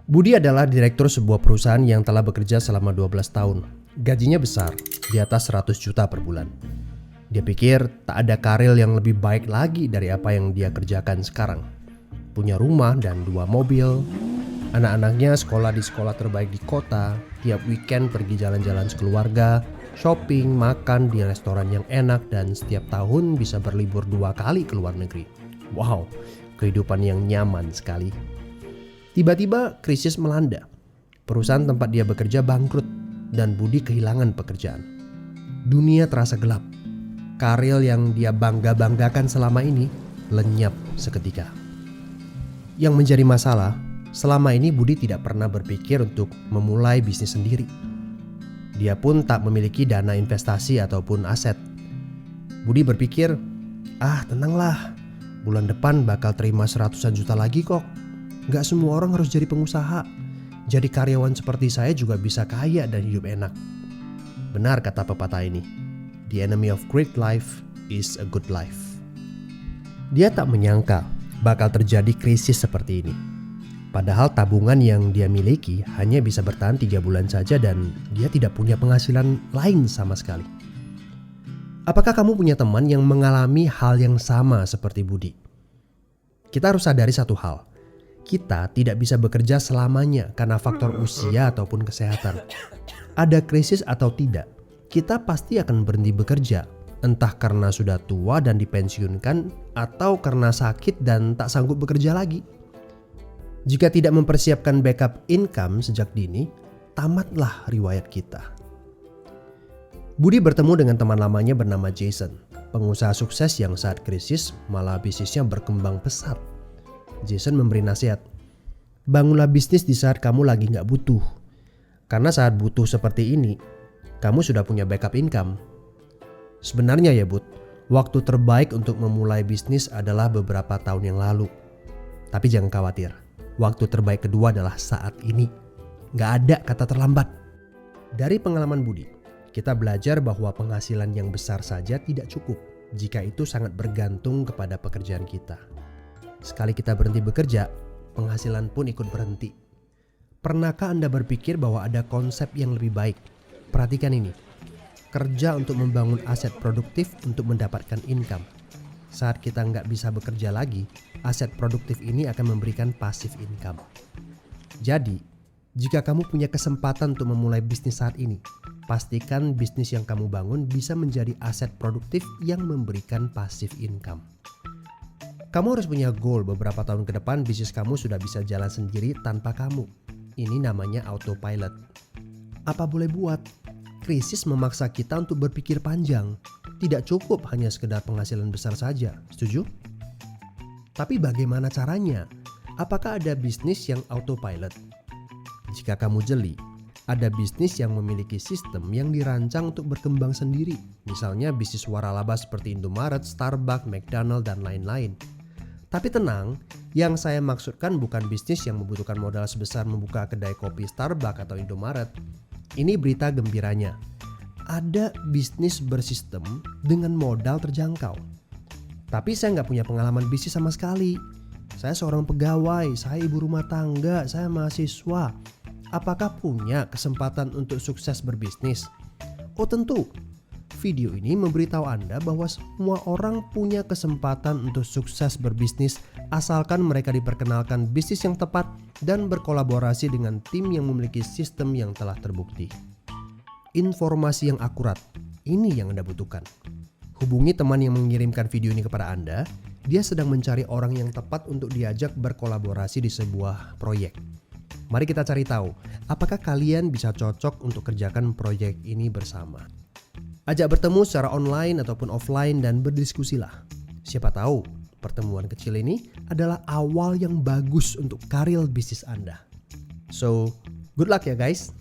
Budi adalah direktur sebuah perusahaan yang telah bekerja selama 12 tahun. Gajinya besar, di atas 100 juta per bulan. Dia pikir tak ada karir yang lebih baik lagi dari apa yang dia kerjakan sekarang. Punya rumah dan 2 mobil. Anak-anaknya sekolah di sekolah terbaik di kota. Tiap weekend pergi jalan-jalan sekeluarga, shopping, makan di restoran yang enak, dan setiap tahun bisa berlibur 2 kali ke luar negeri. Wow, kehidupan yang nyaman sekali. Tiba-tiba krisis melanda. Perusahaan tempat dia bekerja bangkrut dan Budi kehilangan pekerjaan. Dunia terasa gelap. Karir yang dia bangga-banggakan selama ini lenyap seketika. Yang menjadi masalah, selama ini Budi tidak pernah berpikir untuk memulai bisnis sendiri. Dia pun tak memiliki dana investasi ataupun aset. Budi berpikir, tenanglah, bulan depan bakal terima 100-an juta lagi kok. Gak semua orang harus jadi pengusaha. Jadi karyawan seperti saya juga bisa kaya dan hidup enak. Benar kata pepatah ini. The enemy of great life is a good life. Dia tak menyangka bakal terjadi krisis seperti ini. Padahal tabungan yang dia miliki hanya bisa bertahan 3 bulan saja dan dia tidak punya penghasilan lain sama sekali. Apakah kamu punya teman yang mengalami hal yang sama seperti Budi? Kita harus sadari satu hal. Kita tidak bisa bekerja selamanya karena faktor usia ataupun kesehatan. Ada krisis atau tidak, kita pasti akan berhenti bekerja. Entah karena sudah tua dan dipensiunkan atau karena sakit dan tak sanggup bekerja lagi. Jika tidak mempersiapkan backup income sejak dini, tamatlah riwayat kita. Budi bertemu dengan teman lamanya bernama Jason, pengusaha sukses yang saat krisis malah bisnisnya berkembang pesat. Jason memberi nasihat, bangunlah bisnis di saat kamu lagi gak butuh. Karena saat butuh seperti ini, kamu sudah punya backup income. Sebenarnya ya Bud, waktu terbaik untuk memulai bisnis adalah beberapa tahun yang lalu. Tapi jangan khawatir, waktu terbaik kedua adalah saat ini. Gak ada kata terlambat. Dari pengalaman Budi, kita belajar bahwa penghasilan yang besar saja tidak cukup jika itu sangat bergantung kepada pekerjaan kita. Sekali kita berhenti bekerja, penghasilan pun ikut berhenti. Pernahkah Anda berpikir bahwa ada konsep yang lebih baik? Perhatikan ini. Kerja untuk membangun aset produktif untuk mendapatkan income. Saat kita nggak bisa bekerja lagi, aset produktif ini akan memberikan passive income. Jadi, jika kamu punya kesempatan untuk memulai bisnis saat ini, pastikan bisnis yang kamu bangun bisa menjadi aset produktif yang memberikan passive income. Kamu harus punya goal beberapa tahun ke depan bisnis kamu sudah bisa jalan sendiri tanpa kamu. Ini namanya autopilot. Apa boleh buat? Krisis memaksa kita untuk berpikir panjang. Tidak cukup hanya sekedar penghasilan besar saja. Setuju? Tapi bagaimana caranya? Apakah ada bisnis yang autopilot? Jika kamu jeli, ada bisnis yang memiliki sistem yang dirancang untuk berkembang sendiri. Misalnya bisnis waralaba seperti Indomaret, Starbucks, McDonald, dan lain-lain. Tapi tenang, yang saya maksudkan bukan bisnis yang membutuhkan modal sebesar membuka kedai kopi Starbucks atau Indomaret. Ini berita gembiranya. Ada bisnis bersistem dengan modal terjangkau. Tapi saya nggak punya pengalaman bisnis sama sekali. Saya seorang pegawai, saya ibu rumah tangga, saya mahasiswa. Apakah punya kesempatan untuk sukses berbisnis? Oh tentu. Video ini memberitahu Anda bahwa semua orang punya kesempatan untuk sukses berbisnis asalkan mereka diperkenalkan bisnis yang tepat dan berkolaborasi dengan tim yang memiliki sistem yang telah terbukti. Informasi yang akurat, ini yang Anda butuhkan. Hubungi teman yang mengirimkan video ini kepada Anda. Dia sedang mencari orang yang tepat untuk diajak berkolaborasi di sebuah proyek. Mari kita cari tahu, apakah kalian bisa cocok untuk kerjakan proyek ini bersama. Ajak bertemu secara online ataupun offline dan berdiskusilah. Siapa tahu pertemuan kecil ini adalah awal yang bagus untuk karir bisnis Anda. So, good luck ya guys.